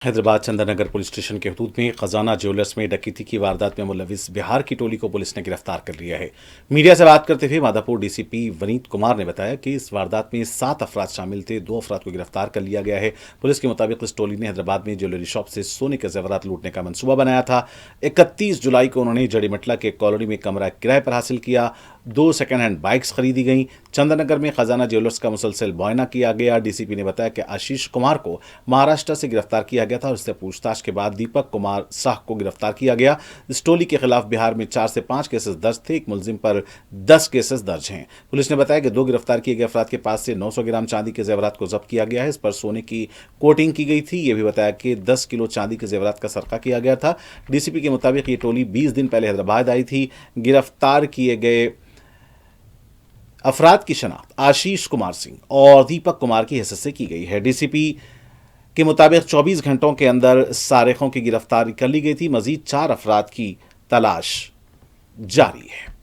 Hyderabad Chandannagar police station के हदूद में खजाना ज्वेलर्स में डकैती की वारदात में मुलविस बिहार की टोली को पुलिस ने गिरफ्तार कर लिया है। मीडिया से बात करते हुए माधापुर डीसीपी वनीत कुमार ने बताया कि इस वारदात में 7 अफराद शामिल थे। 2 अफराद को गिरफ्तार कर लिया गया है। पुलिस के मुताबिक इस टोली ने हैदराबाद में ज्वेलरी शॉप से सोने के जेवरात लूटने का मंसूबा बनाया था। 31 जुलाई को उन्होंने जड़ीमटला के कॉलोनी में कमरा किराए पर हासिल किया। 2 सेकेंड हैंड बाइक्स खरीदी गई। चंदननगर में खजाना ज्वेलर्स का मुसलसल मुआयना किया गया। डीसीपी ने बताया कि आशीष कुमार को महाराष्ट्र से गिरफ्तार किया गया था और इससे पूछताछ के बाद दीपक कुमार शाह को गिरफ्तार किया गया। इस टोली के खिलाफ बिहार में 4 से 5 केसेस दर्ज थे। एक मुलजिम पर 10 केसेस दर्ज हैं। पुलिस ने बताया कि 2 गिरफ्तार किए गए अफराद के पास से 900 ग्राम चांदी के जेवरात को जब्त किया गया है। इस पर सोने की कोटिंग की गई थी। यह भी बताया कि 10 किलो चांदी के जेवरात का सरका किया गया था। डीसीपी के मुताबिक ये टोली 20 दिन पहले हैदराबाद आई थी। गिरफ्तार किए गए अफराद की शनाख्त आशीष कुमार सिंह और दीपक कुमार की हैसियत से की गई है। डीसीपी के मुताबिक 24 घंटों के अंदर सारिकों की गिरफ्तारी कर ली गई थी। मजीद 4 अफराद की तलाश जारी है।